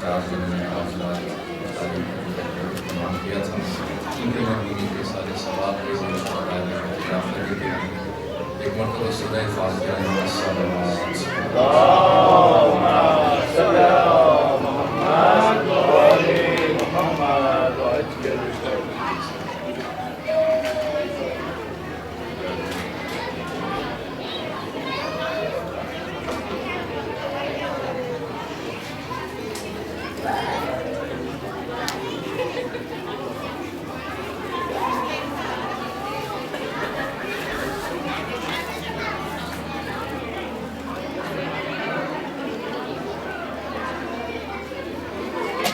Staff جنہوں نے حافظات تمام کیا تھا، ان کے مرحومین کے سارے ثواب کے لیے شکایت میں اعتراف کرتے تھے. ایک مرتبہ سورہ فاتحہ میں صلوات اللہم صلی علی محمد و آل محمد و عجل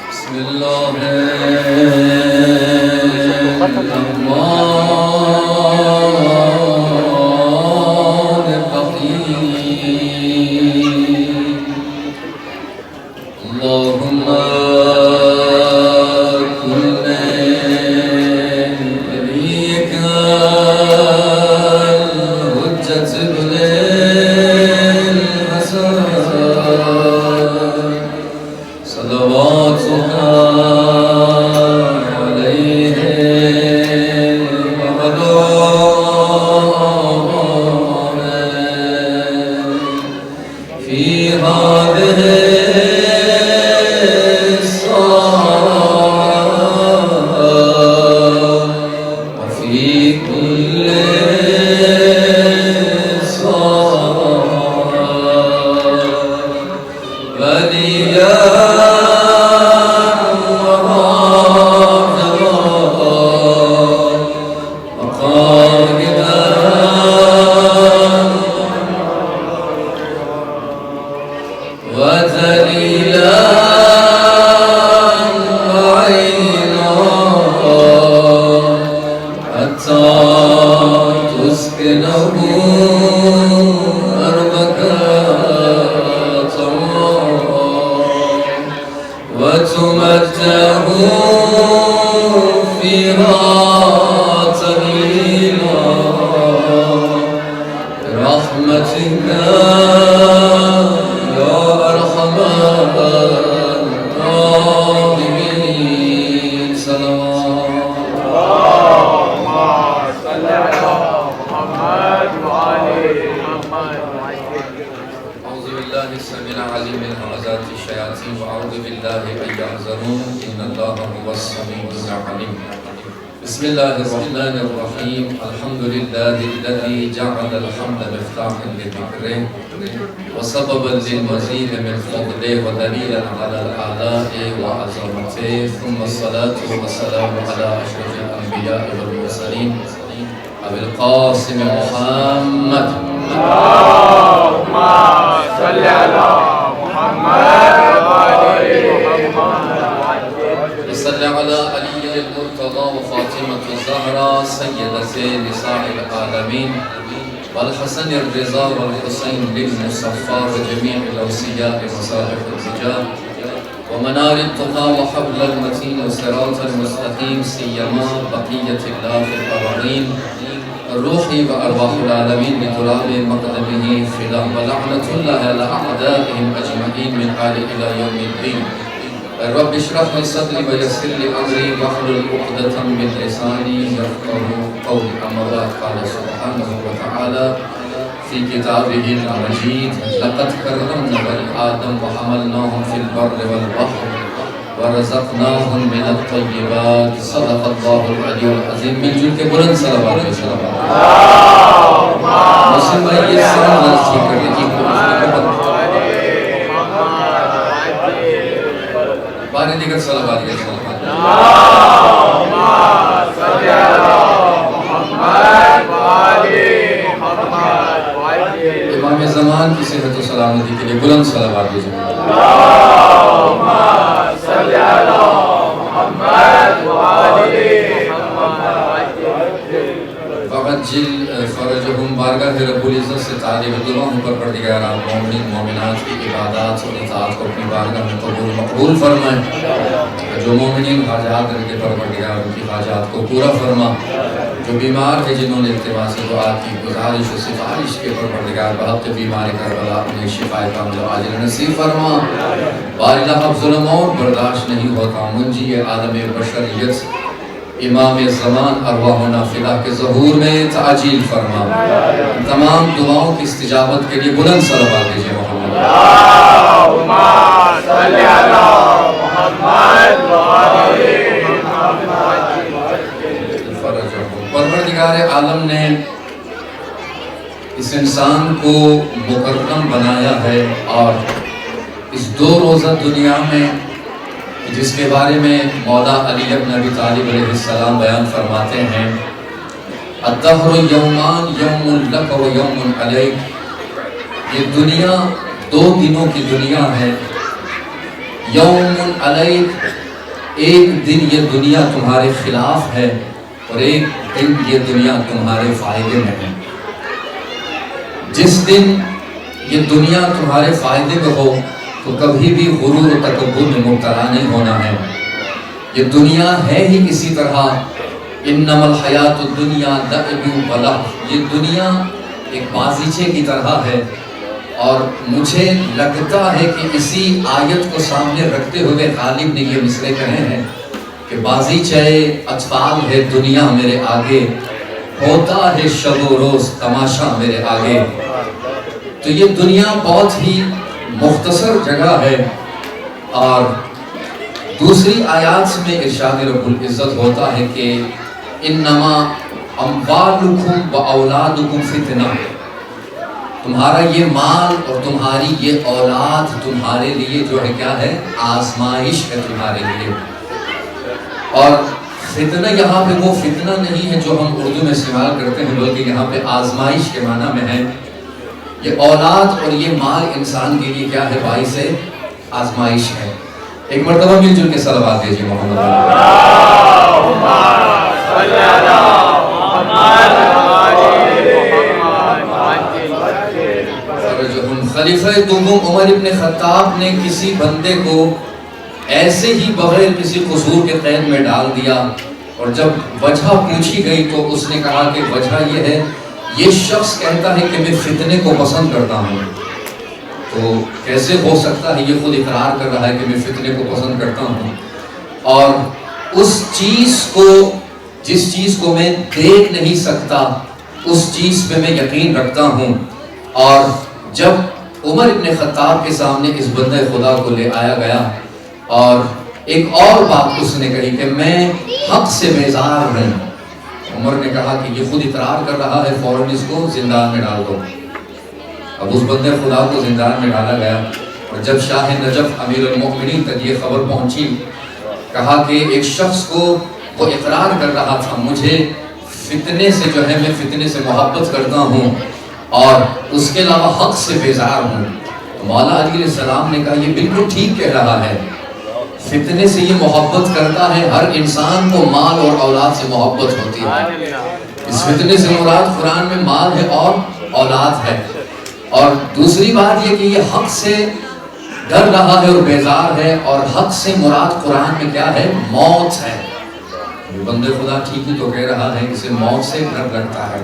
بسم اللہ الرحمن الرحیم اللہم کن نبیک الحجۃ ابن الحسن صلواتک بسم اللہ الرحمن الرحیم الحمدللہ الذی جعل الحمد مفتاحا لذکرہ وسببا للمزید من فضلہ ودلیلا علی الآلاء وعظمتہ ثم الصلاة والسلام علی اشرف الانبیاء والمرسلین ابی القاسم محمد اللہم صلی علی محمد صلی علی علی المرتضی وفاطمة الزہرا سیدۃ نساء العالمین والحسن الرضا والحسین للمصفى وجميع الاوصیاء مصالح الرجال ومنار التقى وحبل المتين وصراط المستقيم سيما بقية الله في الأراضين الروح وأرواح العالمين بتراب مقدمه فدا ولعنة الله على أعدائهم أجمعين من آل إلى يوم الدين. رب اشرح لي صدري ويسر لي امري واحلل عقدة من لساني يفقهوا قولي. اما بعد قال سبحانه وتعالى في كتابه المجيد لقد كرمنا بني آدم وحملناهم في البر والبحر ورزقناهم من الطيبات صدق الله العلي العظيم. من جل کے بلند صلوات و سلامات مسلم بھائی یہ سلام نزدیک کرنے کی بارے دیگر صلوات کے صلوات اللہم صلی علی محمد و آل محمد. امام زمان کی صحت و سلامتی کے لیے بلند صلوات دیجئے. اللہم صلی علی محمد و آل محمد. فعجل فرجہم. بارگاہ رب العزت سے طالب دلوں پر پردگار مومنین مومنات کی عبادات اور اطاعت کو اپنی بارگاہ میں قبول مقبول فرمائیں. جو جو مومنین حاجات رکھتے پروردگار ان کی حاجات کو پورا فرما، جو بیمار ہے جنہوں نے التماس دعا کی گزارش و سفارش کے پروردگار بحق بیمار کربلا انہیں شفا کامل و عاجل نصیب فرما۔ بارگاہ اب ظلم اور برداشت نہیں ہوتا، منجی عالم بشریت امام زمان ارواحنا فدا کے ظہور میں تعجیل فرما۔ تمام دعاؤں کی استجابت کے لیے بلند صلوات دیجئے محمد۔ اللہم صلی علی محمد وآلِ محمد۔ پروردگار عالم نے اس انسان کو مکرم بنایا ہے، اور اس 2 روزہ دنیا میں جس کے بارے میں مولا علی بن ابی طالب علیہ السلام بیان فرماتے ہیں، الدہر یومان یوم لک و یوم علیک، یہ دنیا 2 دنوں کی دنیا ہے۔ یوم علیک، ایک دن یہ دنیا تمہارے خلاف ہے، اور ایک دن یہ دنیا تمہارے فائدے میں ہے۔ جس دن یہ دنیا تمہارے فائدے میں ہو تو کبھی بھی غرور و تکبر میں مبتلا نہیں ہونا ہے۔ یہ دنیا ہے ہی اسی طرح، انما الحیات الدنیا لعب و لہو، یہ دنیا ایک بازیچے کی طرح ہے، اور مجھے لگتا ہے کہ اسی آیت کو سامنے رکھتے ہوئے غالب نے یہ مصرعے کہے ہیں کہ بازیچے اطفال ہے دنیا میرے آگے، ہوتا ہے شب و روز تماشا میرے آگے۔ تو یہ دنیا بہت ہی مختصر جگہ ہے، اور دوسری آیات میں ارشاد رب العزت ہوتا ہے کہ انما اموالکم و اولادکم فتنہ، تمہارا یہ مال اور تمہاری یہ اولاد تمہارے لیے جو ہے کیا ہے، آزمائش ہے تمہارے لیے۔ اور فتنہ یہاں پہ وہ فتنہ نہیں ہے جو ہم اردو میں استعمال کرتے ہیں، بلکہ یہاں پہ آزمائش کے معنی میں ہے۔ یہ اولاد اور یہ مال انسان کے لیے کیا ہے، باعث آزمائش ہے۔ ایک مرتبہ مل جل کے صلوات دیجیے محمد۔ اللہم صلی علی محمد خلیفہ دوم عمر ابن خطاب نے کسی بندے کو ایسے ہی بغیر کسی قصور کے قید میں ڈال دیا، اور جب وجہ پوچھی گئی تو اس نے کہا کہ وجہ یہ ہے، یہ شخص کہتا ہے کہ میں فتنے کو پسند کرتا ہوں۔ تو کیسے ہو سکتا ہے، یہ خود اقرار کر رہا ہے کہ میں فتنے کو پسند کرتا ہوں، اور اس چیز کو، جس چیز کو میں دیکھ نہیں سکتا اس چیز پہ میں یقین رکھتا ہوں۔ اور جب عمر ابن خطاب کے سامنے اس بندے خدا کو لے آیا گیا، اور ایک اور بات اس نے کہی کہ میں حق سے بیزار ہوں، عمر نے کہا کہ یہ خود اقرار کر رہا ہے، فوراً اس کو زندان میں ڈال دو۔ اب اس بندے خدا کو زندان میں ڈالا گیا، اور جب شاہ نجف امیر المؤمنین تک یہ خبر پہنچی، کہا کہ ایک شخص کو وہ اقرار کر رہا تھا مجھے فتنے سے جو ہے، میں فتنے سے محبت کرتا ہوں اور اس کے علاوہ حق سے بیزار ہوں۔ مولا علی علیہ السلام نے کہا یہ بالکل ٹھیک کہہ رہا ہے، فتنے سے یہ محبت کرتا ہے، ہر انسان کو مال اور اولاد سے محبت ہوتی ہے۔ اس فتنے سے مراد قرآن میں مال ہے اور اولاد ہے، اور دوسری بات یہ کہ یہ حق سے ڈر رہا ہے اور بیزار ہے، اور حق سے مراد قرآن میں کیا ہے، موت ہے۔ بندے خدا ٹھیک ہی تو کہہ رہا ہے، اسے موت سے ڈر لگتا ہے۔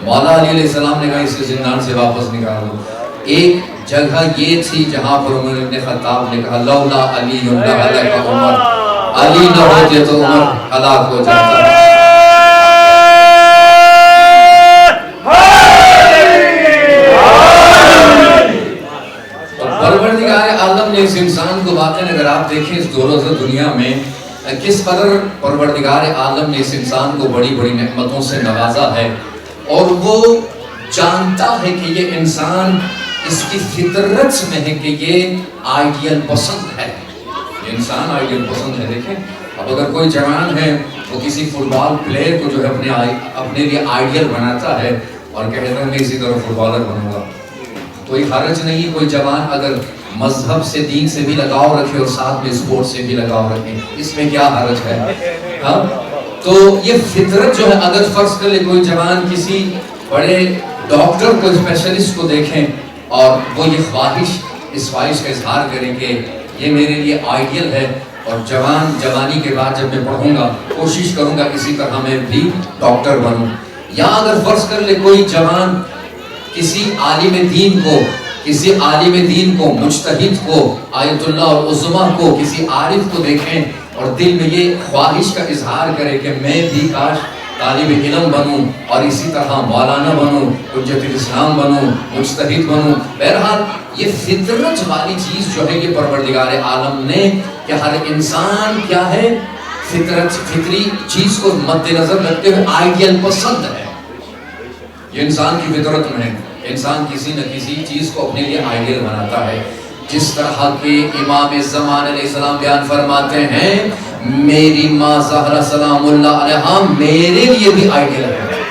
مولا علی علیہ السلام نے کہا اسے زندان سے واپس نکال دو۔ ایک جگہ یہ تھی جہاں پر عمر بن خطاب نے کہا لولا علی لہلک عمر، علی نہ ہوتے تو عمر ہلاک ہو جاتا۔ پروردگار عالم نے اس انسان کو واقعی اگر آپ دیکھیں اس 2 روزہ دنیا میں کس قدر پروردگار عالم نے اس انسان کو بڑی بڑی نعمتوں سے نوازا ہے، اور وہ جانتا ہے کہ یہ انسان اس کی فطرت میں ہے کہ یہ آئیڈیل پسند ہے، یہ انسان آئیڈیل پسند ہے۔ دیکھیں اب اگر کوئی جوان ہے وہ کسی فٹ بال پلیئر کو جو ہے اپنے لیے آئیڈیل بناتا ہے اور کہتا ہے میں اسی طرح فٹ بالر بنوں گا، کوئی حرج نہیں۔ کوئی جوان اگر مذہب سے، دین سے بھی لگاؤ رکھے اور ساتھ میں اسپورٹ سے بھی لگاؤ رکھے، اس میں کیا حرج ہے؟ ہاں تو یہ فطرت جو ہے، اگر فرض کر لے کوئی جوان کسی بڑے ڈاکٹر کو، اسپیشلسٹ کو دیکھیں اور وہ یہ خواہش، اس خواہش کا اظہار کریں کہ یہ میرے لیے آئیڈیل ہے، اور جوانی کے بعد جب میں پڑھوں گا کوشش کروں گا اسی طرح میں بھی ڈاکٹر بنوں۔ یا اگر فرض کر لے کوئی جوان کسی عالم دین کو مجتہد کو، آیت اللہ اور عظمہ کو، کسی عارف کو دیکھیں اور دل میں یہ خواہش کا اظہار کرے کہ میں بھی کاش طالب علم بنوں اور اسی طرح مولانا بنوں، حجت الاسلام بنوں، مجتہد بنوں۔ بہرحال یہ فطرت والی چیز جو ہے یہ پروردگار عالم نے کہ ہر انسان کیا ہے، فطری چیز کو مد نظر رکھتے ہوئے آئیڈیل پسند ہے۔ یہ انسان کی فطرت میں ہے، انسان کسی نہ کسی چیز کو اپنے لیے آئیڈیل بناتا ہے۔ جس طرح کہ امام زمان علیہ السلام بیان فرماتے ہیں میری ماں زہرا سلام اللہ علیہا میرے لیے بھی آئیڈیل ہے۔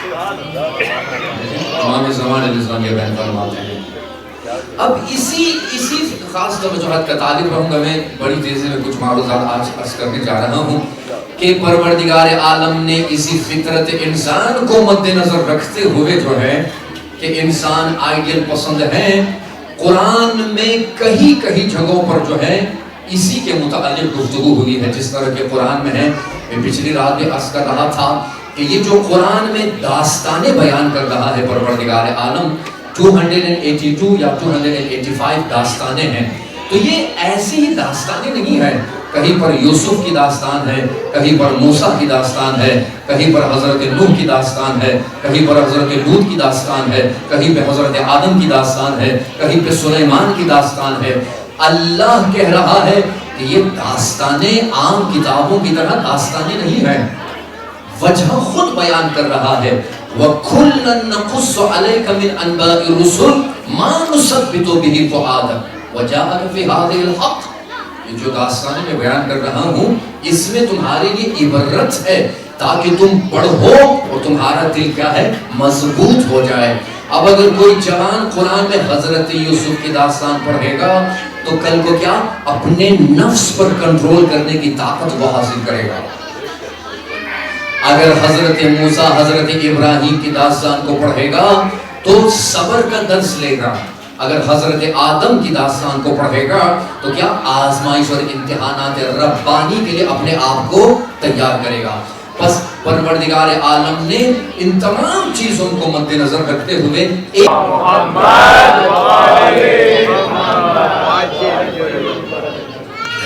امام زمان علیہ السلام یہ بیان فرماتے ہیں۔ اب اسی خاص توجہات کا طالب رہوں گا میں، بڑی تیزی میں کچھ معروضات آج عرض کرنے جا رہا ہوں کہ پروردگار عالم نے اسی فطرت انسان کو مد نظر رکھتے ہوئے جو ہے کہ انسان آئیڈیل پسند ہے، قرآن میں کئی جگہوں پر جو ہے اسی کے متعلق گفتگو ہوئی ہے۔ جس طرح کہ قرآن میں ہے، میں پچھلی رات بھی عرض کر رہا تھا کہ یہ جو قرآن میں داستانیں بیان کر رہا ہے پروردگار عالم، 282 یا 285 داستانیں ہیں، تو یہ ایسی ہی داستانیں نہیں ہیں۔ کہیں پر یوسف کی داستان ہے، کہیں پر موسیٰ کی داستان ہے، کہیں پر حضرت نوح کی داستان ہے، کہیں پر حضرت لوط کی داستان ہے، کہیں پہ حضرت آدم کی داستان ہے، کہیں پہ سلیمان کی داستان ہے۔ اللہ کہہ رہا ہے کہ یہ داستانیں عام کتابوں کی طرح داستانیں نہیں ہیں، وجہ خود بیان کر رہا ہے وَكُلًّا نَقُصُّ عَلَيْكَ مِنْ أَنْبَاءِ الرُّسُلِ مَا نُثَبِّتُ بِهِ فُؤَادَكَ وَجَاءَكَ فِي هَٰذِهِ الْحَقِّ۔ یہ جو داستانیں میں بیان کر رہا ہوں اس میں تمہارے لیے عبرت ہے تاکہ تم پڑھو اور تمہارا دل کیا ہے، مضبوط ہو جائے۔ اب اگر کوئی جوان قرآن میں حضرت یوسف کی داستان پڑھے گا تو کل کو کیا اپنے نفس پر کنٹرول کرنے کی طاقت وہ حاصل کرے گا۔ اگر حضرت موسیٰ حضرت ابراہیم کی داستان کو پڑھے گا تو صبر کا درس لے گا۔ اگر حضرت آدم کی داستان کو پڑھے گا تو کیا آزمائش اور امتحانات ربانی کے لیے اپنے آپ کو تیار کرے گا۔ بس پروردگار عالم نے ان تمام چیزوں کو مد نظر رکھتے ہوئے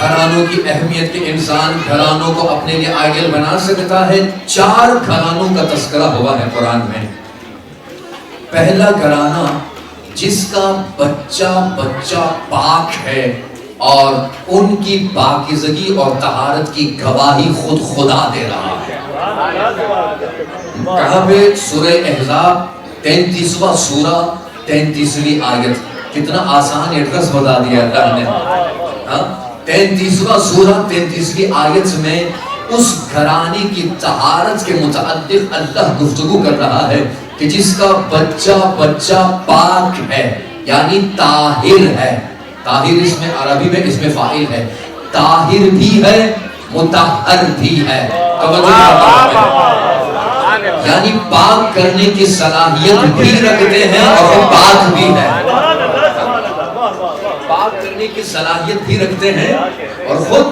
گھرانوں کی اہمیت کے انسان گھرانوں کو اپنے لیے آئیڈیل بنا سکتا ہے۔ 4 گھرانوں کا تذکرہ ہوا ہے قرآن میں۔ پہلا گھرانہ جس کا بچہ پاک ہے اور ان کی پاکیزگی اور طہارت کی گواہی خود خدا دے رہا ہے۔ کہاں پہ؟ سورہ احزاب 33واں سورہ 33ویں آیت۔ کتنا آسان ایڈریس بتا دیا اللہ نے۔ 33واں سورہ 33ویں آیت میں اس گھرانے کی طہارت کے متعلق اللہ گفتگو کر رہا ہے کہ جس کا بچہ پاک ہے، یعنی طاہر ہے۔ طاہر اس میں عربی میں اس میں فاعل ہے، طاہر بھی ہے مطہر بھی ہے، یعنی پاک کرنے کی صلاحیت بھی رکھتے ہیں اور وہ پاک بھی ہے، پاک کرنے کی صلاحیت بھی رکھتے ہیں اور خود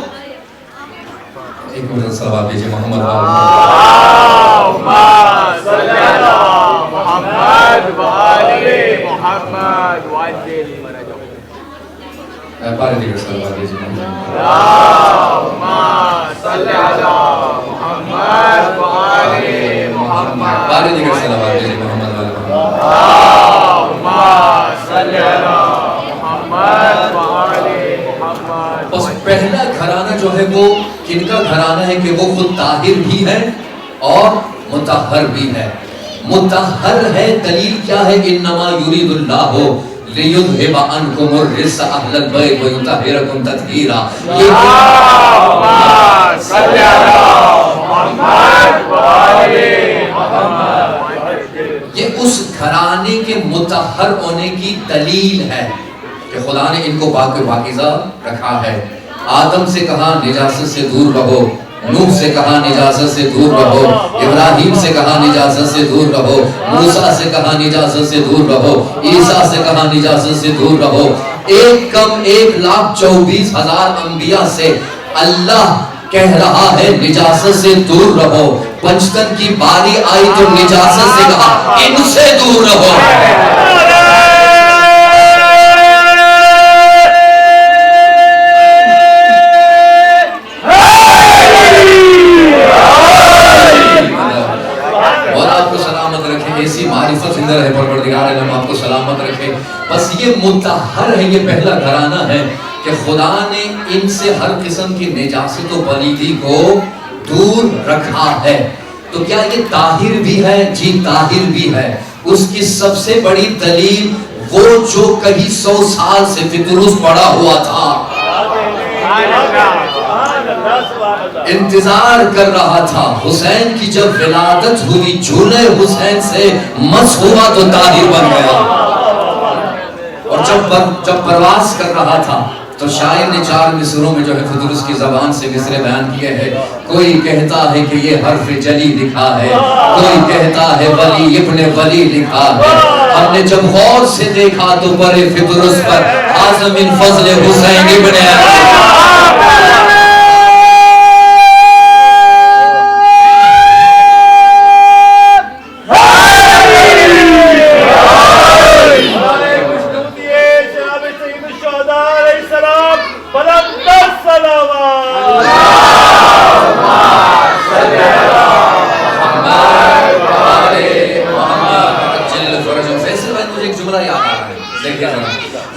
ایک مرتبہ صلوات بھیجئے محمد پارے دیگر صلوات بھیجئے پارے دیگر صلوات بھیجئے محمد بس پہلا گھرانہ جو ہے وہ کن کا گھرانہ ہے کہ وہ خود طاہر بھی ہے اور مطہر بھی ہے۔ مطہر ہے، دلیل کیا ہے؟ انما یرید اللہ لیذھب عنکم الرجس اہل البیت ویطہرکم تطہیرا۔ یہ اس گھرانے کے مطہر ہونے کی دلیل ہے کہ خدا نے ان کو پاک و پاکیزہ رکھا ہے۔ آدم سے کہا نجاست سے دور رہو، نوح سے کہا نجاست سے دور رہو، ابراہیم سے کہا نجاست سے دور رہو، موسیٰ سے کہا نجاست سے دور رہو، عیسیٰ سے کہا نجاست سے دور رہو۔ ایک کم 1,24,000 انبیاء سے اللہ کہہ رہا ہے نجاست سے دور رہو. پنجتن کی باری آئی تو نجاست سے کہا ان سے دور رہو. ایسی معرفت زندہ رہے پروردگار عالم آپ کو سلامت رکھے. بس یہ مطہر ہے، یہ پہلا گھرانہ ہے کہ خدا نے ان سے ہر قسم کی نجاست و پلیدی کو دور رکھا ہے. تو کیا یہ طاہر بھی ہے؟ جی طاہر بھی ہے. اس کی سب سے بڑی دلیل وہ جو کئی 100 سال سے فطرس پڑا ہوا تھا، انتظار کر رہا تھا. حسین کی جب ولادت ہوئی جھولے حسین سے مس ہوا تو طاہر بن گیا. اور جب پرواز کر رہا تھا تو شاعر نے 4 مصروں میں جو ہے فطرس کی زبان سے مصرے بیان کیے ہیں. کوئی کہتا ہے کہ یہ حرف جلی لکھا ہے، کوئی کہتا ہے ولی ابن ولی لکھا ہے. ہم نے جب غور سے دیکھا تو برے فطرس پر اعظم من فضل حسین ابن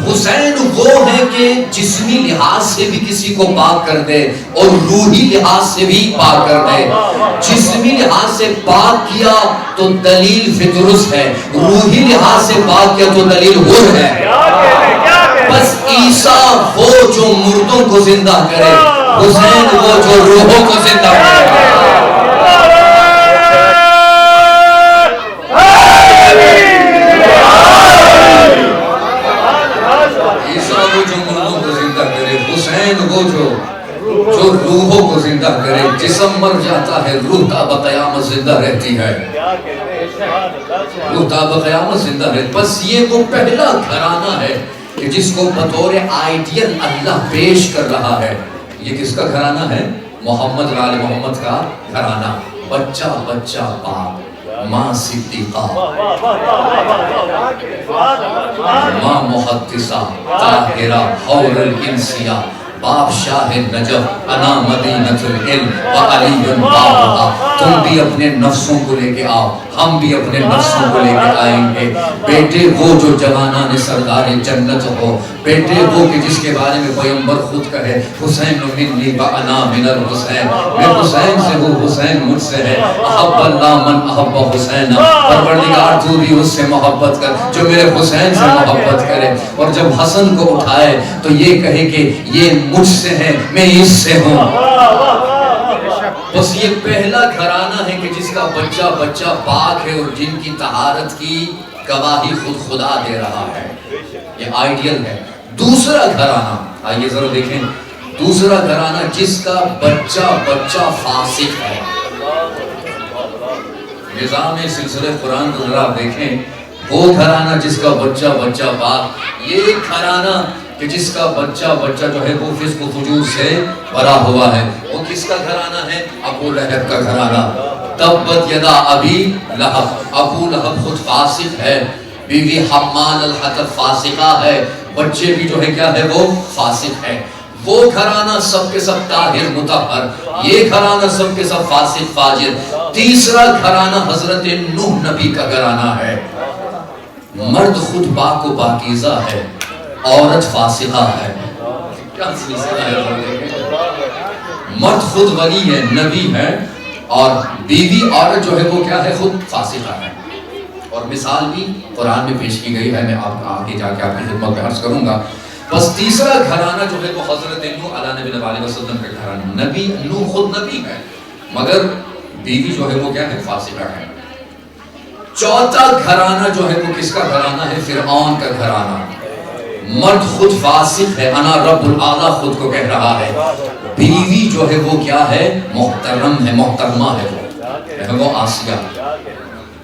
حسین وہ ہے کہ جسمی لحاظ سے بھی کسی کو پاک کر دے اور روحی لحاظ سے بھی پاک کر دے. جسمی لحاظ سے پاک کیا تو دلیل فطرس ہے، روحی لحاظ سے پاک کیا تو دلیل حر ہے. بس عیسیٰ وہ جو مردوں کو زندہ کرے، حسین وہ جو روحوں کو زندہ کرے. وہ جو روحوں کو زندہ کرے. جسم مر جاتا ہے، روح تا بقیامت زندہ رہتی ہے. روح تا بقیامت زندہ رہتی. بس یہ وہ پہلا گھرانہ ہے کہ جس کو بطور آئیڈیل اللہ پیش کر رہا ہے. یہ کس کا گھرانہ ہے؟ محمد و آل محمد کا گھرانہ. بچہ بچہ باپ، ماں صدیقہ، ماں محدثہ طاہرہ حور الانسیہ، باپ شاہ نجف، انا مدینۃ العلم وعلی بابھا. تم بھی اپنے نفسوں کو لے کے آؤ، ہم بھی اپنے نفسوں کو لے کے آئیں گے. بیٹے وہ جو جوانان سردار جنت ہو، بیٹے وہ کہ جس کے بارے میں پیغمبر خود کہے حسین منی وانا من الحسین، میں حسین سے ہوں، حسین مجھ سے ہے. احب اللہ من احب حسین، پروردگار تو بھی اس سے محبت کر جو میرے حسین سے محبت کرے. اور جب حسن کو اٹھائے تو یہ کہے کہ یہ مجھ سے ہے، میں اس سے ہوں. بس یہ پہلا گھرانہ ہے کہ جس کا بچہ بچہ پاک ہے اور جن کی طہارت کی گواہی خود خدا دے رہا ہے. یہ آئیڈیل ہے. دوسرا گھرانہ آئیے ذرا دیکھیں. دوسرا گھرانہ جس کا بچہ بچہ فاسق ہے. نظام سلسلہ قرآن کو ذرا دیکھیں. وہ گھرانہ جس کا بچہ بچہ پاک، یہ گھرانہ کہ جس کا بچہ بچہ جو ہے وہ فسق و فجور سے بھرا ہوا ہے. وہ کس کا گھرانہ ہے؟ ابو لہب کا گھرانہ. تبت یدا ابی لہب. ابو لہب خود فاسق ہے، بیوی حمال الحطب فاسقہ ہے، بچے بھی جو ہے کیا ہے وہ فاسق ہے. وہ گھرانہ سب کے سب طاہر مطہر، یہ گھرانہ سب کے سب فاسق فاجر. تیسرا گھرانہ حضرت نوح نبی کا گھرانہ ہے. مرد خود پاک و پاکیزہ ہے، عورت فاسقہ ہے. کیا سلسلہ ہے؟ مرد خود ولی ہے، نبی ہے، اور بیوی عورت جو ہے وہ کیا ہے؟ خود فاسقہ ہے. اور مثال بھی قرآن میں پیش کی گئی ہے، میں آپ آگے جا کے آپ کی خدمت میں عرض کروں گا. بس تیسرا گھرانہ جو ہے وہ حضرت نوح علیہ نبی علیہ وسلم کا گھرانہ. نبی نوح خود نبی ہے مگر بیوی جو ہے وہ کیا ہے؟ فاسقہ ہے. چوتھا گھرانہ جو ہے وہ کس کا گھرانہ ہے؟ فرعون کا گھرانہ. مرد خود فاسق ہے، انا رب العالی خود کو کہہ رہا ہے. بیوی جو ہے وہ کیا ہے؟ محترم ہے، محترمہ ہے. وہ آسیہ.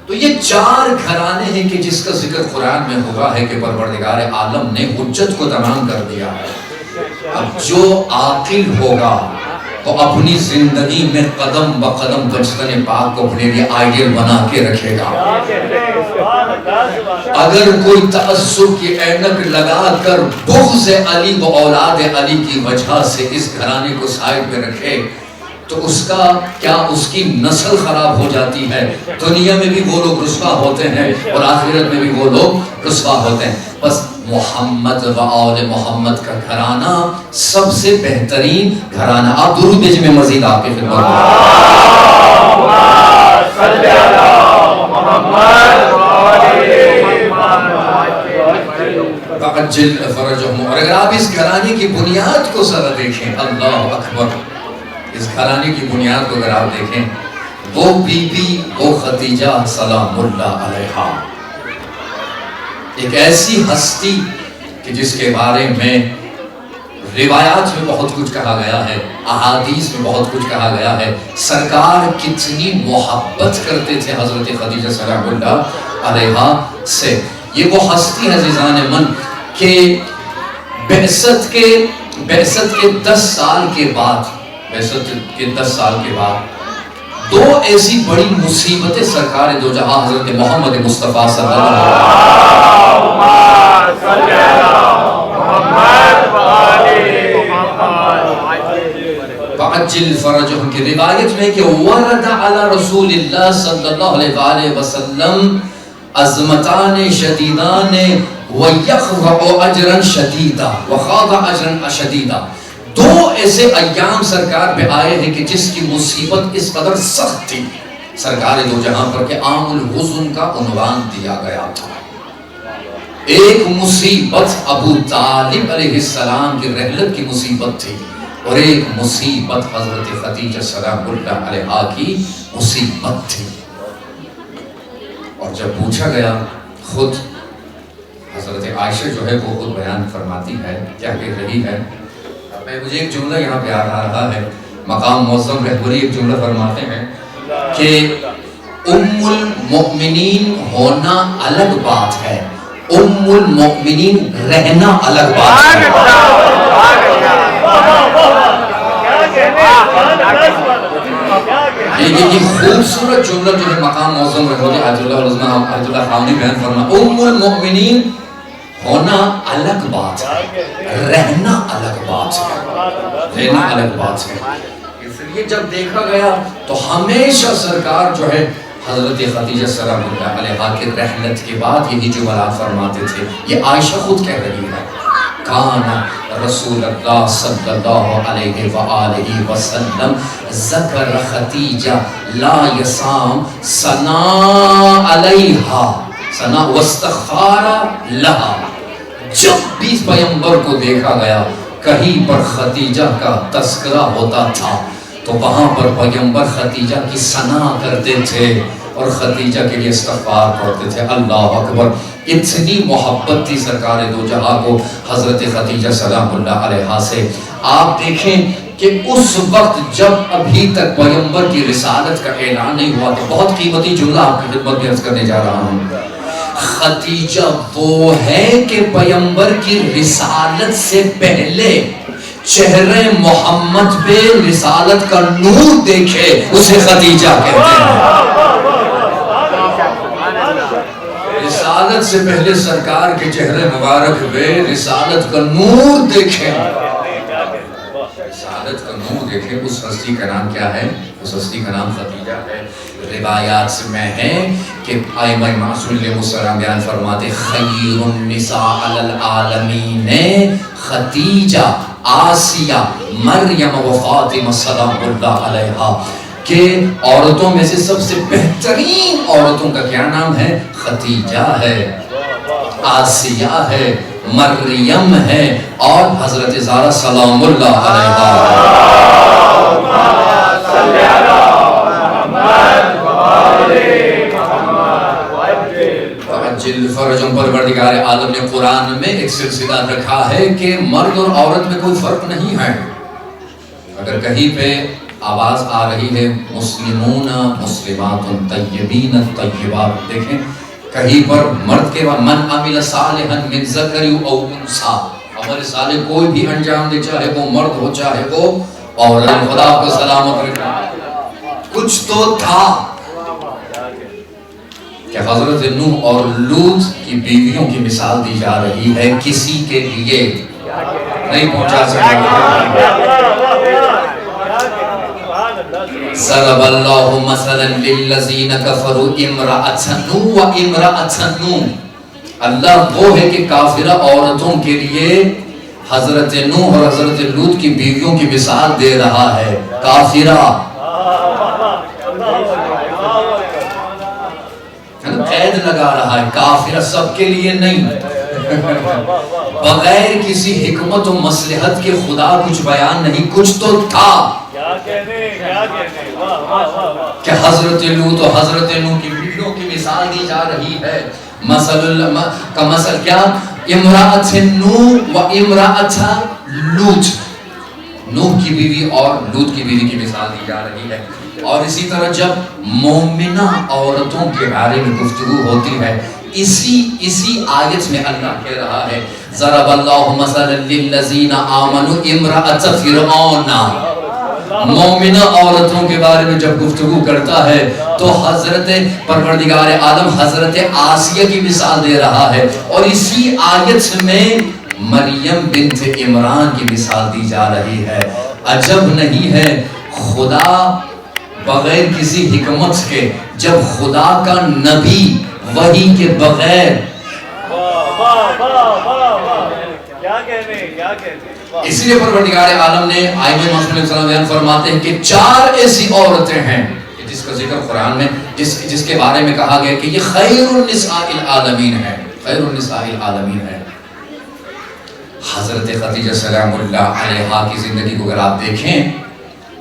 تو یہ 4 گھرانے ہیں کہ جس کا ذکر قرآن میں ہوا ہے کہ پروردگار عالم نے حجت کو تمام کر دیا ہے. اب جو عاقل ہوگا تو اپنی زندگی میں قدم بقدم بچپن پاک کو اپنے لیے آئیڈیل بنا کے رکھے گا. اگر کوئی تعصب کی اینک لگا کر بغض علی و اولاد علی کی وجہ سے اس گھرانے کو سائڈ پہ رکھے تو اس کا کیا، اس کی نسل خراب ہو جاتی ہے. دنیا میں بھی وہ لوگ رسوا ہوتے ہیں اور آخرت میں بھی وہ لوگ رسوا ہوتے ہیں. بس محمد و آل محمد کا گھرانہ سب سے بہترین گھرانہ. آپ درود بھیجیں، میں مزید آپ کی خدمت میں. اور اگر آپ اس گھرانے کی بنیاد کو ذرا دیکھیں، اللہ اکبر، اس گھرانے کی بنیاد کو اگر آپ دیکھیں، وہ بی بی وہ خدیجہ سلام اللہ علیہا، ایک ایسی ہستی کہ جس کے بارے میں روایات میں بہت کچھ کہا گیا ہے، احادیث میں بہت کچھ کہا گیا ہے. سرکار کتنی محبت کرتے تھے حضرت خدیجہ سلام اللہ علیہا سے. یہ وہ ہستی ہے عزیزان من کہ بعثت کے 10 سال کے بعد 2 ایسی بڑی مصیبتیں سرکار دو جہاں حضرت محمد مصطفیٰ صلی اللہ علیہ وسلم فرجہم کی روایت میں کہ ورد علی رسول اللہ صلی اللہ علیہ وسلم عظمتان شدیدان ویخضع اجرا شدیدا وخاضع اجرا شدیدا. 2 ایسے ایام سرکار پہ آئے ہیں کہ جس کی مصیبت اس قدر سخت تھی سرکار دو جہاں پر کہ عام الحزن کا عنوان دیا گیا تھا. ایک مصیبت ابو طالب علیہ السلام کی رحلت کی مصیبت تھی اور ایک مصیبت حضرت خدیجہ سلام اللہ علیہا کی مصیبت تھی. اور جب پوچھا گیا، خود حضرت عائشہ جو ہے وہ خود بیان فرماتی ہے کیا کہہ رہی ہے. مجھے ایک جملہ یہاں پہ آ رہا ہے، مقام معظم رہبری ایک جملہ فرماتے ہیں کہ ام المؤمنین ہونا الگ بات ہے، ام المؤمنین رہنا الگ بات ہے. یہ خوبصورت جملہ جو ہے مقام معظم رہبری آیت اللہ خامنی بیان فرما، ام المؤمنین ہونا الگ بات ہے، رہنا الگ بات ہے، رہنا الگ بات ہے. اس لیے جب دیکھا گیا تو ہمیشہ سرکار جو ہے حضرت خدیجہ سلام اللہ علیہا کی رحلت کے بعد یہی جملات فرماتے تھے. یہ عائشہ خود کہہ رہی ہے، کانا رسول اللہ صلی اللہ علیہ وآلہ وسلم ذکر خدیجہ لا یسام ثنا علیہا ثنا واستغفار لہا. جب بھی پیغمبر کو دیکھا گیا کہیں پر خدیجہ کا تذکرہ ہوتا تھا تو وہاں پر پیغمبر خدیجہ کی ثنا کرتے تھے اور خدیجہ کے لیے استغفار کرتے تھے. اللہ اکبر، اتنی محبت تھی سرکار دو جہاں کو حضرت خدیجہ سلام اللہ علیہا سے. آپ دیکھیں کہ اس وقت جب ابھی تک پیغمبر کی رسالت کا اعلان نہیں ہوا تو بہت قیمتی جملہ آپ کی خدمت میں عرض کرنے جا رہا ہوں. خدیجہ وہ ہے کہ پیغمبر کی رسالت سے پہلے چہرے محمد پہ رسالت کا نور دیکھے اسے خدیجہ کہتے ہیں. رسالت سے پہلے سرکار کے چہرے مبارک پہ رسالت کا نور دیکھیں، رسالت کا نور دیکھیں. اس ہستی کا نام کیا ہے؟ اس ہستی کا نام خدیجہ ہے. روایات میں ہے کہ ائمہ معصومین علیہ السلام بیان فرماتے خیر النساء علی العالمین خدیجہ آسیہ مریم و فاطمہ سلام اللہ علیہا، کہ عورتوں میں سے سب سے بہترین عورتوں کا کیا نام ہے؟ خدیجہ ہے، آسیہ ہے، مریم ہے اور حضرت زہرا سلام اللہ علیہا. فرجم پروردگار عالم نے قرآن میں ایک سلسلہ رکھا ہے کہ مرد اور عورت میں کوئی فرق نہیں ہے. اگر کہیں پہ آواز آ رہی ہے مسلمون مسلمات طیبین طیبات. دیکھیں کہیں پر مرد کے بعد من عمل صالحا من ذکر او انثی، عمل صالح کوئی بھی انجام دے، چاہے وہ مرد ہو چاہے وہ عورت. خدا کو سلامت رکھے. کچھ تو تھا کہ حضرت نوح اور لوط کی بیویوں کی مثال دی جا رہی ہے، کسی کے لیے نہیں پہنچا سکتا. ضرب اللہ مثلا للذین کفروا امرأۃ نوح و امرأۃ نوح. اللہ وہ ہے کہ کافرہ عورتوں کے لیے حضرت نوح اور حضرت لوط کی بیویوں کی مثال دے رہا ہے. کافرہ قید لگا رہا ہے، کافرہ سب کے لیے نہیں. بغیر کسی حکمت و مصلحت کے خدا کچھ بیان نہیں. کچھ تو تھا کہ حضرت لوط و حضرت نوح کی بیویوں کی مثال دی جا رہی ہے. کا مثل کیا؟ امرأۃ نوح و امرأۃ لوط. نوح کی بیوی اور لوط کی بیوی کی مثال دی جا رہی ہے. اور اسی طرح جب مومنہ عورتوں کے بارے میں گفتگو ہوتی ہے، اسی آیت میں اللہ کہہ رہا ہے ضرب اللہ مثلا للذین آمنوا امرأۃ فرعون. مومنہ عورتوں کے بارے میں جب گفتگو کرتا ہے تو حضرت پروردگار عالم حضرت آسیہ کی مثال دے رہا ہے. اور اسی آیت میں مریم بنت عمران کی مثال دی جا رہی ہے. عجب نہیں ہے خدا بغیر کسی حکمت کے، جب خدا کا نبی وحی کے بغیر، اس لیے پروردگار عالم نے آئمہ محمد صلی اللہ علیہ وسلم بیان فرماتے ہیں کہ 4 ایسی عورتیں ہیں جس کا ذکر قرآن میں جس کے بارے میں کہا گیا کہ یہ خیر النساء العالمین ہے، خیر النساء العالمین ہے. حضرت خدیجہ سلام اللہ علیہا کی زندگی کو اگر آپ دیکھیں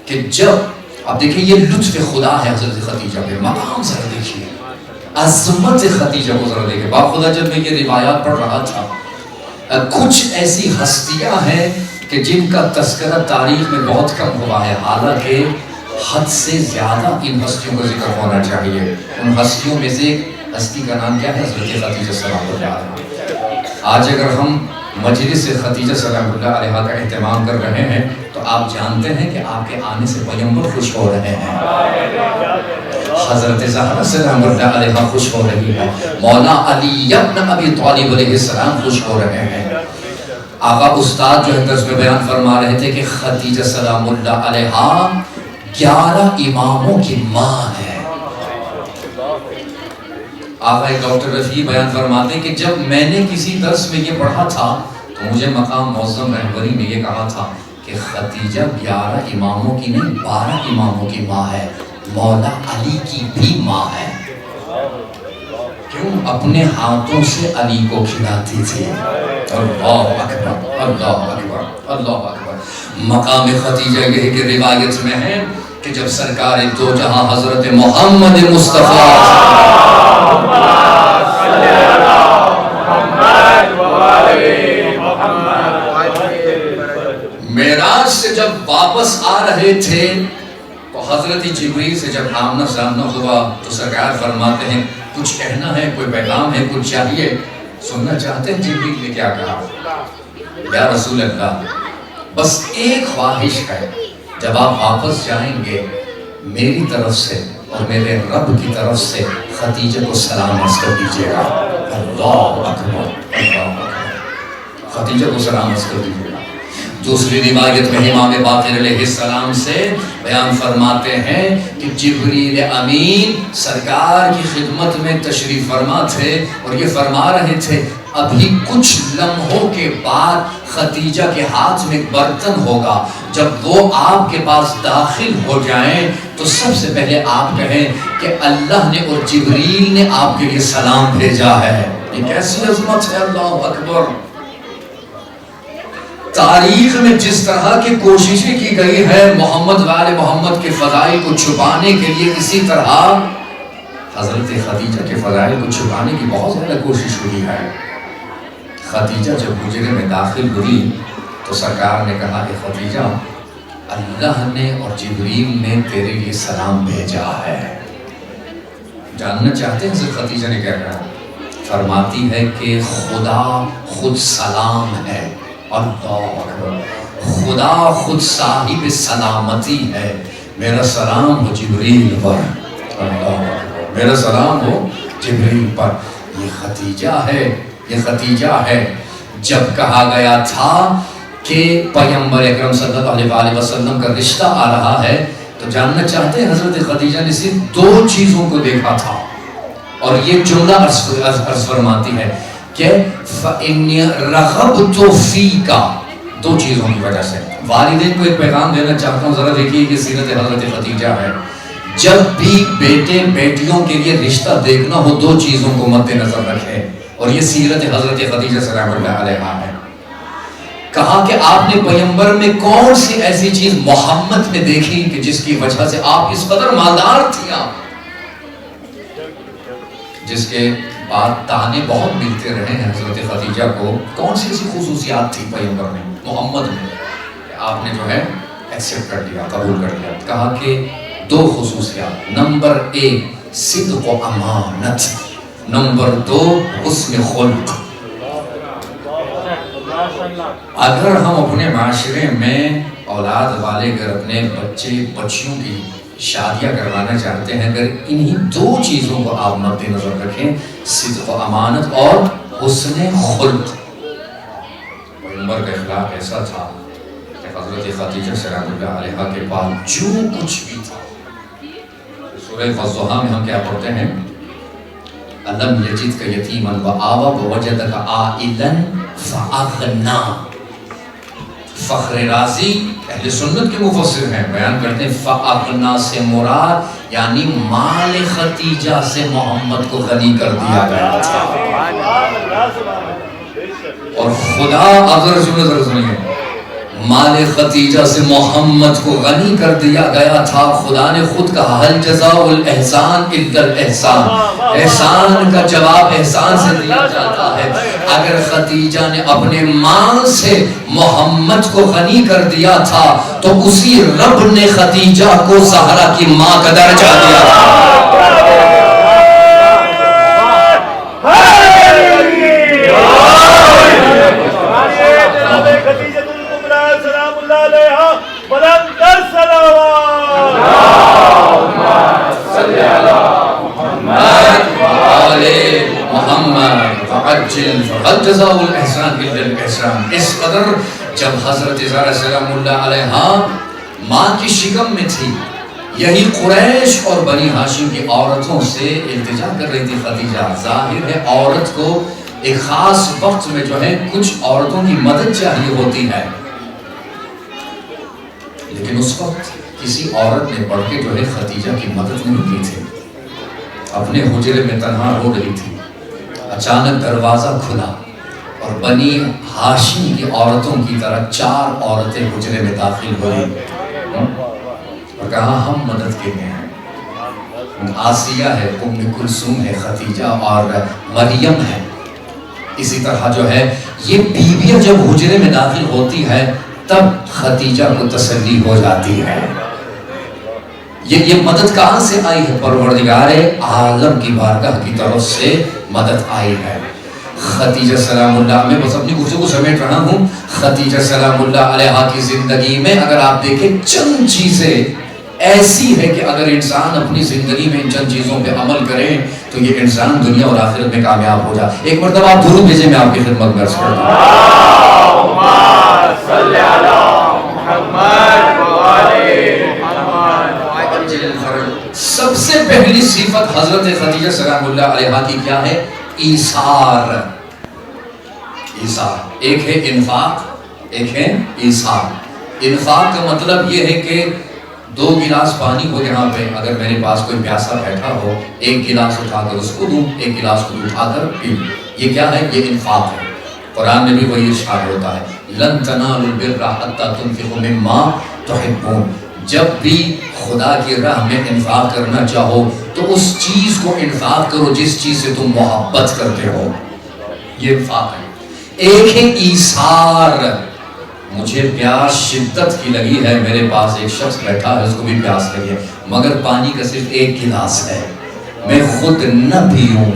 کہ جب آپ دیکھیں یہ لطف خدا ہے حضرت خدیجہ پہ، مقام ذرا دیکھیے، عظمت خدیجہ کو ذرا دیکھیں. باپ خدا جب میں یہ روایات پڑھ رہا تھا، کچھ ایسی ہستیاں ہیں کہ جن کا تذکرہ تاریخ میں بہت کم ہوا ہے، حالانکہ حد سے زیادہ ان ہستیوں کا ذکر ہونا چاہیے. ان ہستیوں میں سے ایک ہستی کا نام کیا ہے؟ حضرت خدیجہ سلام اللہ علیہا. آج اگر ہم مجلس خدیجہ سلام اللہ علیہا کا اہتمام کر رہے ہیں تو آپ جانتے ہیں کہ آپ کے آنے سے پیغمبر خوش ہو رہے ہیں، حضرت زہرا سلام اللہ علیہا خوش ہو رہی ہے، مولا علی ابن ابی طالب علیہ السلام خوش ہو رہے ہیں. آقا استاد جو ہے درس میں بیان فرما رہے تھے کہ خدیجہ سلام اللہ علیہا 11 اماموں کی ماں ہے. آقا ڈاکٹر رفیع بیان فرماتے ہیں کہ جب میں نے کسی درس میں یہ پڑھا تھا تو مجھے مقام معظم رہبری میں یہ کہا تھا کہ خدیجہ 11 اماموں کی نہیں 12 اماموں کی ماں ہے، مولا علی کی بھی ماں ہے. کیوں؟ اپنے ہاتھوں سے علی کو کھلاتی تھی. اللہ اکبر اللہ اکبر اللہ اکبر. مقام خدیجہ یہ کہ روایت میں ہے کہ جب سرکار دو جہاں حضرت محمد مصطفیٰ معراج سے جب واپس آ رہے تھے تو حضرت جبریل سے جب آمنا سامنا ہوا تو سرکار فرماتے ہیں کچھ کہنا ہے، کوئی پیغام ہے، کچھ چاہیے، سننا چاہتے ہیں؟ جبریل نے کیا کہا؟ یا رسول اللہ بس ایک خواہش ہے، جب آپ واپس جائیں گے میری طرف سے اور میرے رب کی طرف سے خدیجہ کو سلام عرض کر دیجیے گا. اللہ اکبر اللہ اکبر. خدیجہ کو سلام عرض کر دیجیے گا. دوسری روایت میں امام باقر علیہ السلام سے بیان فرماتے ہیں کہ جبریل امین سرکار کی خدمت میں تشریف فرما تھے اور یہ فرما رہے تھے ابھی کچھ لمحوں کے بعد خدیجہ کے ہاتھ میں ایک برتن ہوگا، جب وہ آپ کے پاس داخل ہو جائیں تو سب سے پہلے آپ کہیں کہ اللہ نے اور جبریل نے آپ کے لیے سلام بھیجا ہے. یہ کیسی عظمت ہے! اللہ اکبر. تاریخ میں جس طرح کی کوششیں کی گئی ہے محمد وآل محمد کے فضائل کو چھپانے کے لیے، اسی طرح حضرت خدیجہ کے فضائل کو چھپانے کی بہت زیادہ کوشش ہوئی ہے. خدیجہ جب حجرے میں داخل ہوئی تو سرکار نے کہا کہ خدیجہ اللہ نے اور جبریل نے تیرے لیے سلام بھیجا ہے۔ جاننا چاہتے ہیں حضرت خدیجہ نے کیا کہا؟ فرماتی ہے کہ خدا خود سلام ہے، اللہ اکبر، خدا خود صاحب سلامتی ہے، میرا سلام ہو جبریل پر، اللہ اکبر، میرا سلام ہو جبریل پر۔ یہ خدیجہ ہے، یہ خدیجہ ہے۔ جب کہا گیا تھا کہ پیغمبر اکرم صلی اللہ علیہ وسلم کا رشتہ آ رہا ہے، تو جاننا چاہتے ہیں حضرت خدیجہ نے صرف 2 چیزوں کو دیکھا تھا، اور یہ جملہ عرض فرماتی ہے کہ فَإِنِّي رَغَبْتُ فِيكَ، 2 چیزوں کی وجہ سے۔ والدین کو ایک پیغام دینا چاہتا ہوں، ذرا دیکھیے کہ سیرت حضرت خدیجہ ہے۔ جب بھی بیٹے بیٹیوں کے لیے رشتہ دیکھنا ہو 2 چیزوں کو مد نظر رکھے، اور یہ سیرت حضرت خدیجہ سلام اللہ علیہا ہے۔ کہا کہ آپ نے پیغمبر میں کون سی ایسی چیز محمد میں دیکھی کہ جس کی وجہ سے آپ اس قدر مالدار تھی، آپ جس کے بعد تانے بہت ملتے رہے ہیں حضرت خدیجہ کو، کون سی ایسی خصوصیات تھی پیغمبر میں، محمد میں، آپ نے جو ہے ایکسپٹ کر لیا، قبول کر لیا؟ کہا کہ 2 خصوصیات، نمبر 1 صدق و امانت، نمبر 2 حسن خلق۔ اگر ہم اپنے معاشرے میں اولاد والے اگر اپنے بچے بچیوں کی شادیاں کروانا چاہتے ہیں، اگر انہی 2 چیزوں کو آپ مد نظر رکھیں، صدق و امانت اور حسن خلق۔ پیغمبر کا اخلاق ایسا تھا کہ حضرت خدیجہ سلام اللہ علیہا کے پاس جو کچھ بھی تھا، سورہ والضحیٰ میں ہم کیا پڑھتے ہیں؟ أَلَمْ يَجِدْكَ يَتِيمًا وَآوَى وَوَجَدَكَ عَائِلًا فَأَغْنَى۔ فخر رازی اہل سنت کے مفسر ہیں، بیان کرتے ہیں فَأَغْنَى سے مراد یعنی مال خدیجہ سے محمد کو غنی کر دیا گیا تھا۔ اور خدا اگر سنیے، مال خدیجہ سے محمد کو غنی کر دیا گیا تھا۔ خدا نے خود کہا حل جزاء الاحسان الا الاحسان، احسان کا جواب احسان سے دیا جاتا ہے۔ اگر خدیجہ نے اپنے مال سے محمد کو غنی کر دیا تھا تو اسی رب نے خدیجہ کو زہرا کی ماں کا درجہ دیا تھا۔ فَهَلْ جَزَاءُ الْإِحْسَانِ إِلَّا الْإِحْسَانِ۔ اس قدر جب حضرت زہرا سلام اللہ علیہا ماں کی شکم میں تھی، یہی قریش اور بنی ہاشم کی عورتوں سے التجا کر رہی تھی خدیجہ۔ ظاہر ہے عورت کو ایک خاص وقت میں جو ہے کچھ عورتوں کی مدد چاہیے ہوتی ہے، لیکن اس وقت کسی عورت نے بڑھ کے جو ہے خدیجہ کی مدد نہیں کی تھی۔ اپنے حجرے میں تنہا رو رہی تھی، اچانک دروازہ کھلا اور بنی ہاشم کی عورتوں کی طرح 4 عورتیں حجرے میں داخل ہوئی اور کہا ہم مدد کے لیے ہیں۔ آسیہ ہے، ام کلثوم ہے، خدیجہ اور مریم ہے۔ اسی طرح جو ہے یہ بیویاں جب حجرے میں داخل ہوتی ہے تب خدیجہ کو تسلی ہو جاتی ہے۔ یہ مدد کہاں سے آئی ہے؟ پروردگار عالم کی بارگاہ کی طرف سے مدد آئی ہے۔ خدیجہ سلام اللہ، میں بس اپنی گفتگو سمیٹ رہا ہوں، خدیجہ سلام اللہ علیہا کی زندگی میں اگر آپ دیکھیں چند چیزیں ایسی ہے کہ اگر انسان اپنی زندگی میں ان چند چیزوں پہ عمل کرے تو یہ انسان دنیا اور آخرت میں کامیاب ہو جائے۔ ایک مرتبہ آپ درود بھیجیں، میں آپ کی خدمت میں عرض کرتا ہوں۔ اللہم صلی علی محمد و آل محمد۔ سب سے پہلی صفت حضرت خدیجہ سلام اللہ علیہا کی کیا ہے؟ ایثار۔ ایثار، ایک ہے انفاق، ایک ہے ایثار۔ انفاق کا مطلب یہ ہے کہ 2 گلاس پانی ہو یہاں پہ، اگر میرے پاس کوئی پیاسا بیٹھا ہو، 1 گلاس اٹھا کر اس کو دوں، 1 گلاس کو اٹھا کر پی لوں۔ یہ کیا ہے؟ یہ انفاق ہے۔ قرآن میں بھی وہی ارشاد ہوتا ہے لن تنالوا البر حتى تنفقوا مما تحبون۔ جب بھی خدا کی راہ میں انفاق کرنا چاہو تو اس چیز کو انفاق کرو جس چیز سے تم محبت کرتے ہو، یہ انفاق ہے۔ ایک ہے ایثار، مجھے پیاس شدت کی لگی ہے، میرے پاس ایک شخص بیٹھا ہے، اس کو بھی پیاس لگی ہے، مگر پانی کا صرف ایک گلاس ہے، میں خود نہ پیوں،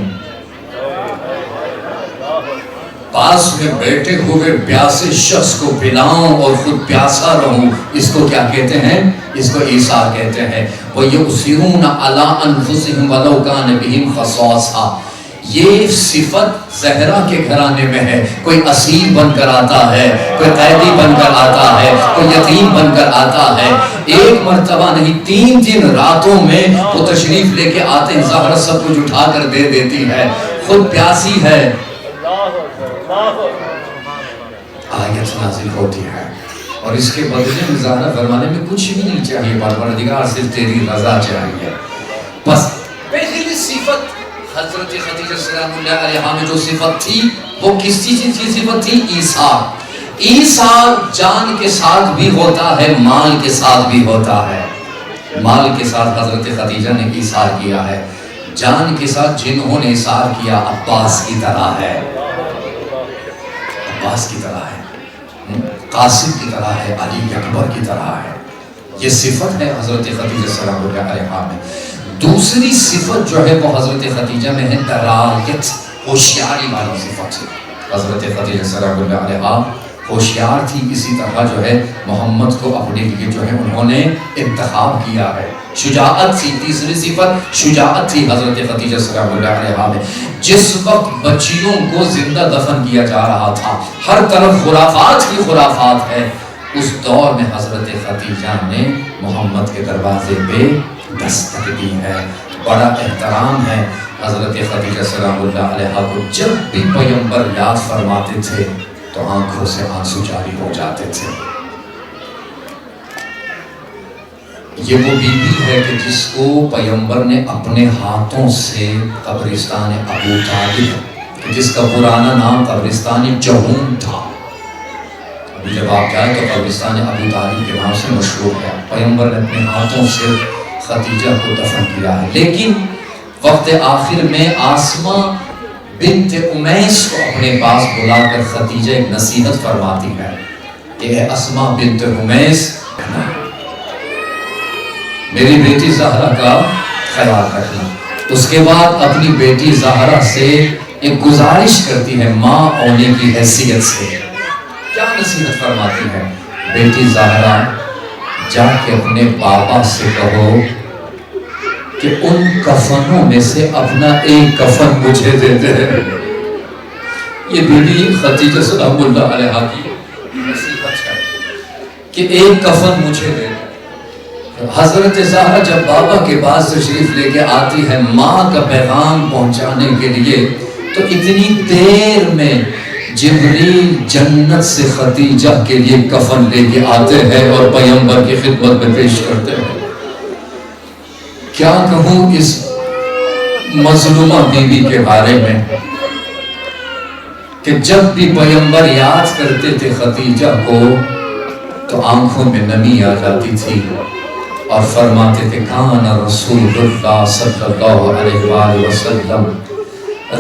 پاس میں بیٹھے ہوئے پیاسے شخص کو پلاؤں اور خود پیاسا رہوں، اس کو کیا کہتے ہیں؟ اس کو ایثار کہتے ہیں۔ وَيُؤْثِرُونَ عَلَىٰ أَنفُسِهِمْ وَلَوْ كَانَ بِهِمْ خَصَاصَةٌ، یہ صفت زہرا کے گھرانے میں ہے۔ کوئی اسیر بن کر آتا ہے، کوئی قیدی بن کر آتا ہے، کوئی یتیم بن کر آتا ہے، ایک مرتبہ نہیں 3 راتوں میں وہ تشریف لے کے آتے ہیں، زہرا سب کچھ اٹھا کر دے دیتی ہے، خود پیاسی ہے، آیت نازل ہوتی ہے اور اس کے بدلے میں زہرا فرمانے میں کچھ بھی نہیں چاہیے، پروردگار صرف تیری رضا چاہیے۔ بس پہلی صفت حضرت خدیجہ سلام اللہ علیہا میں جو صفت تھی وہ کس چیز کی صفت تھی؟ ایثار۔ ایثار جان کے ساتھ بھی ہوتا ہے، مال کے ساتھ بھی ہوتا ہے۔ مال کے ساتھ حضرت خدیجہ نے ایثار کیا ہے، جان کے ساتھ جنہوں نے ایثار کیا عباس کی طرح ہے، عباس کی طرح ہے، قاسم کی طرح ہے، علی اکبر کی طرح ہے۔ یہ صفت ہے حضرت خدیجہ سلام اللہ علیہا میں۔ دوسری صفت جو ہے وہ حضرت خدیجہ میں ہے درایت، ہوشیاری والی صفت ہے۔ حضرت خدیجہ سلام اللہ علیہا ہوشیار تھی، اسی طرح جو ہے محمد کو اپنے لیے جو ہے انہوں نے انتخاب کیا ہے۔ شجاعت تھی، تیسری صفت شجاعت تھی حضرت خدیجہ سلام اللہ علیہا میں۔ جس وقت بچیوں کو زندہ دفن کیا جا رہا تھا، ہر طرف خرافات ہی خرافات ہے، اس دور میں حضرت خدیجہ نے محمد کے دروازے پہ دستک دی ہے۔ بڑا احترام ہے حضرت خدیجہ سلام اللہ علیہا کو، جب بھی پیغمبر یاد فرماتے تھے تو آنکھوں سے آنسو جاری ہو جاتے تھے۔ یہ وہ بی بی ہے کہ جس کو پیغمبر نے اپنے ہاتھوں سے قبرستان ابو طالب، جس کا پرانا نام قبرستان جہون تھا، ابھی جب آپ جائیں تو قبرستان ابو طالب کے نام سے مشہور ہے، پیغمبر نے اپنے ہاتھوں سے خدیجہ کو دفن کیا ہے۔ لیکن وقت آخر میں آسمہ بنت امیس کو اپنے پاس بلا کر خدیجہ ایک نصیحت فرماتی ہے کہ اے اسماء بنت امیس، میری بیٹی زہرا کا خیال رکھنا۔ اس کے بعد اپنی بیٹی زہرا سے ایک گزارش کرتی ہے ماں ہونے کی حیثیت سے۔ کیا نصیحت فرماتی ہے؟ بیٹی زہرا، جا کے اپنے پاپا سے کہو کہ ان کفنوں میں سے اپنا ایک کفن مجھے دے دے۔ یہ بی بی خدیجہ سلام اللہ علیہا کی نصیحت ہے کہ ایک کفن مجھے دے دے۔ حضرت زہرا جب بابا کے پاس تشریف لے کے آتی ہے ماں کا پیغام پہنچانے کے لیے، تو اتنی دیر میں جبریل جنت سے خدیجہ کے لیے کفن لے کے آتے ہیں اور پیغمبر کی خدمت میں پیش کرتے ہیں۔ کیا کہوں اس مظلومہ بی بی کے بارے میں کہ جب بھی پیغمبر یاد کرتے تھے خدیجہ کو تو آنکھوں میں نمی آ جاتی تھی اور فرماتے تھے کان رسول اللہ صلی اللہ علیہ وآلہ وسلم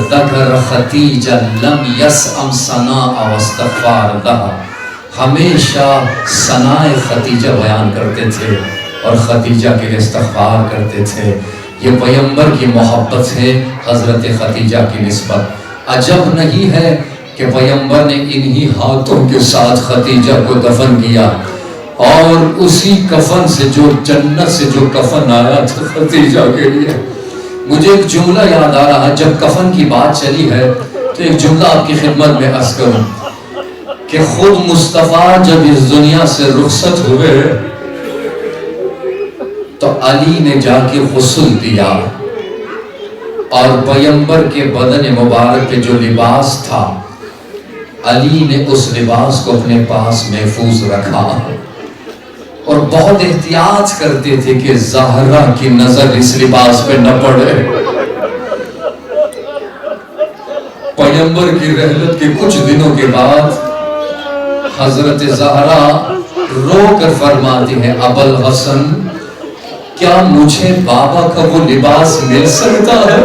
ذکر خدیجہ لم یسأم ثناء واستغفار لہا، ہمیشہ ثناء خدیجہ بیان کرتے تھے اور خدیجہ کے لیے استغفار کرتے تھے۔ یہ پیغمبر کی محبت ہے حضرت خدیجہ کی نسبت۔ عجب نہیں ہے کہ پیغمبر نے انہی ہاتھوں کے ساتھ خدیجہ کو دفن کیا اور اسی کفن سے جو جنت سے جو کفن آیا تھا خدیجہ کے لیے۔ مجھے ایک جملہ یاد آ رہا ہے، جب کفن کی بات چلی ہے تو ایک جملہ آپ کی خدمت میں عرض کروں کہ خود مصطفیٰ جب اس دنیا سے رخصت ہوئے تو علی نے جا کے غسل دیا اور پیغمبر کے بدن مبارک پہ جو لباس تھا علی نے اس لباس کو اپنے پاس محفوظ رکھا اور بہت احتیاط کرتے تھے کہ زہرا کی نظر اس لباس پہ نہ پڑے۔ پیغمبر کی رحلت کے کچھ دنوں کے بعد حضرت زہرا رو کر فرماتی ہے ابوالحسن، کیا مجھے بابا کا وہ لباس مل سکتا ہے؟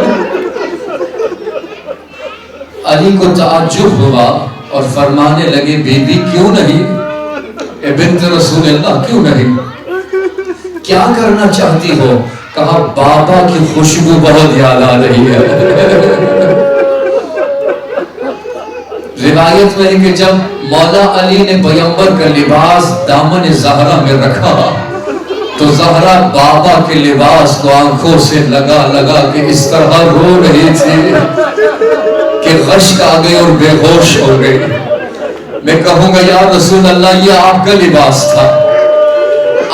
علی کو تعجب ہوا اور فرمانے لگے بی بی کیوں نہیں؟ اے بنت رسول اللہ کیوں نہیں؟ کیا کرنا چاہتی ہو؟ کہا بابا کی خوشبو بہت یاد آ رہی ہے۔ روایت میں ہے کہ جب مولا علی نے پیغمبر کا لباس دامن زہرا میں رکھا تو زہرا بابا کے لباس کو آنکھوں سے لگا لگا کے اس طرح رو رہی تھی کہ غشک آ گئی اور بے ہوش ہو گئی۔ میں کہوں گا یا رسول اللہ یہ آپ کا لباس تھا،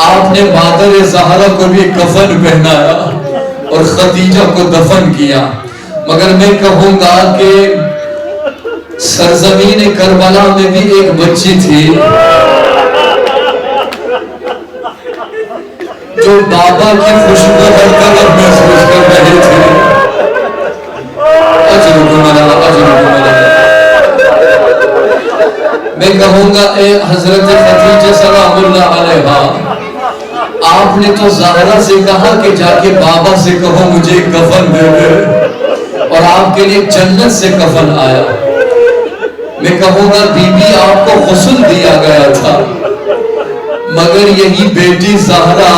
آپ نے مادر زہرا کو بھی کفن پہنایا اور خدیجہ کو دفن کیا، مگر میں کہوں گا کہ سرزمین کربلا میں بھی ایک بچی تھی جو بابا کی خوشبو ہر طرف محسوس کر رہی تھی۔ اجرکم اللہ، اجرکم اللہ۔ میں کہوں گا اے حضرت خدیجہ سلام اللہ علیہا، آپ نے تو زہرا سے کہا کہ جا کے بابا سے کہو مجھے کفن دے دے، اور آپ کے لیے جنت سے کفن آیا۔ میں کہوں گا بی بی آپ کو غسل دیا گیا تھا، مگر یہی بیٹی زہرا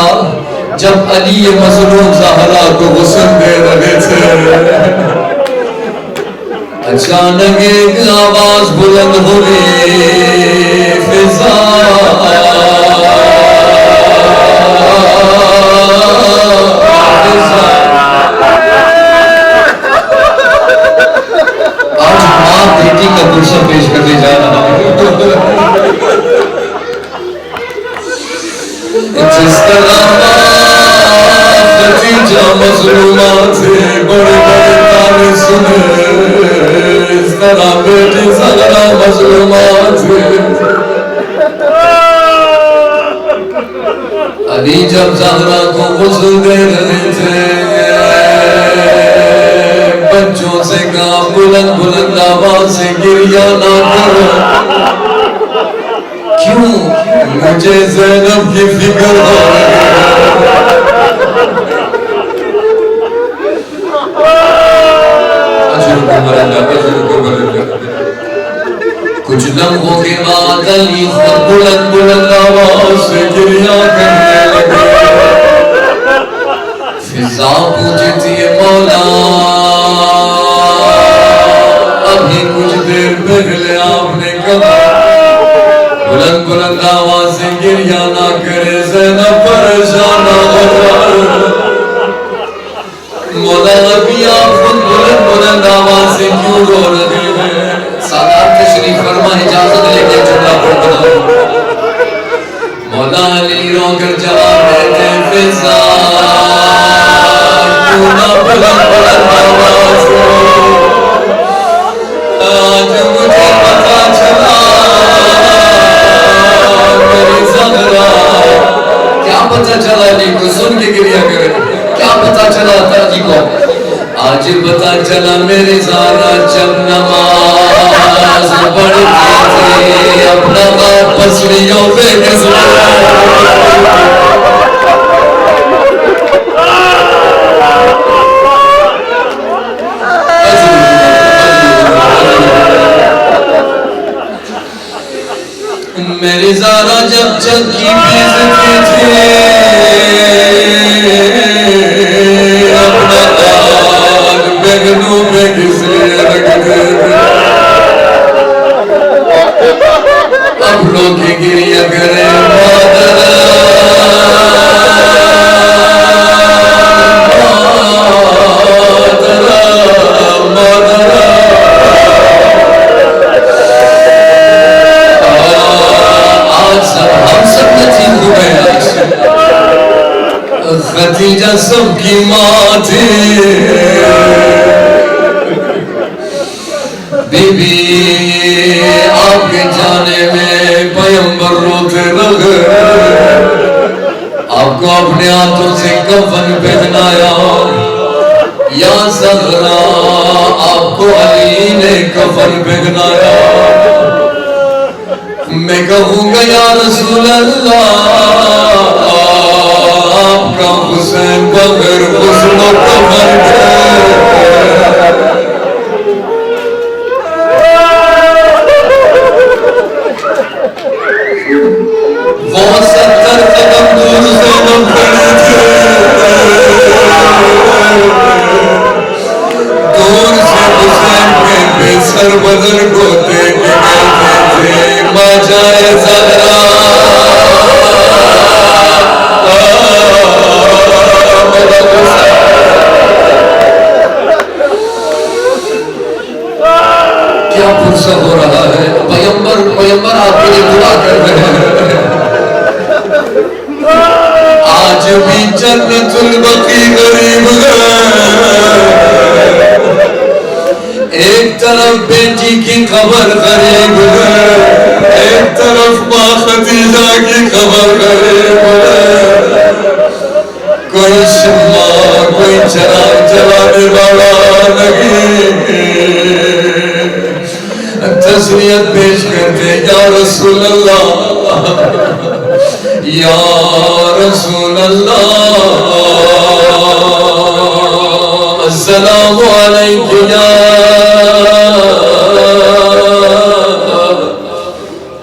جب علی مظلوم زہرا کو غسل دے رہے تھے، اچانک ایک آواز بلند ہوئی، فضا آج ماں بیٹی کا گلشن پیش کرنے جا رہا ہے۔ جس طرح خدیجہ مظلومات سے بڑے بڑے تانے سنے، اس طرح بیٹی زہرا مظلومات سے۔ علی جب زہرا کو غسل دے رہے تھے، بچوں سے کہا بلند بلند آواز سے گریہ نہ کرو، کیوں؟ مجھے زینب کی فکر ہو رہی ہے۔ کچھ لمحوں کے بعد علی خود بلند بلند آواز سے گریہ کرنے لگے۔ فضا پوچھتی ہے مولا ابھی کچھ دیر پہلے آپ نے کہا بلند بلند آواز سے گریہ نہ کرے، زینب پریشان نہ ہو جائے۔ مولا ابھی آپ خود بلند بلند آواز سے کیوں رو رہے ہیں؟ سادات تشریف فرما، اجازت لے کے جملہ پڑھتا ہوں۔ مولا علی رو کر جواب دیتے فضا کیوں نہ بلند بلند آواز سے، آج مجھے پتا چلا میری زہرا، کیا پتا چلا علی کو؟ سن کے گریہ کرے، کیا پتا چلا تھا علی کو؟ آج پتا چلا میری زہرا جب نماز پڑھتی تھی اپنا باپ پسلیوں پہ گھستا۔ میری زہرا جب چکی پیستی تھی اپنا داغ بیگنوں پہ گھسنے لگتے تھے۔ اب لوگ کی گریہ کریں مادر خدیجہ سب کی ماں تھی، بی بی آپ کے جانے میں پیغمبر روتے رہے، آپ کو اپنے ہاتھوں سے کفن پہنایا، یا زہرا آپ کو علی نے کفن پہنایا۔ میں کہوں گا یا رسول اللہ آپ کا حسین بغیر غسل و کفن کے جنت البقیع قریب ہے. ایک طرف بیٹی کی قبر قریب ہے, ایک طرف ماں خدیجہ کی قبر قریب ہے. کوئی شمع کوئی چراغ جلانے والا نہیں. تسلیت پیش کرتے یا رسول اللہ, یا رسول اللہ, السلام علیکم یا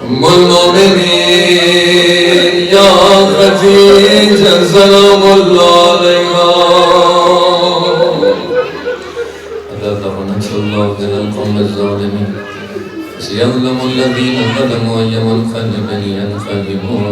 ام المؤمنین یا خدیجہ سلام اللہ علیہا. نسأل الله من القوم الظالمين سيظلم الذين ظلموا أي منقلب ينقلبون.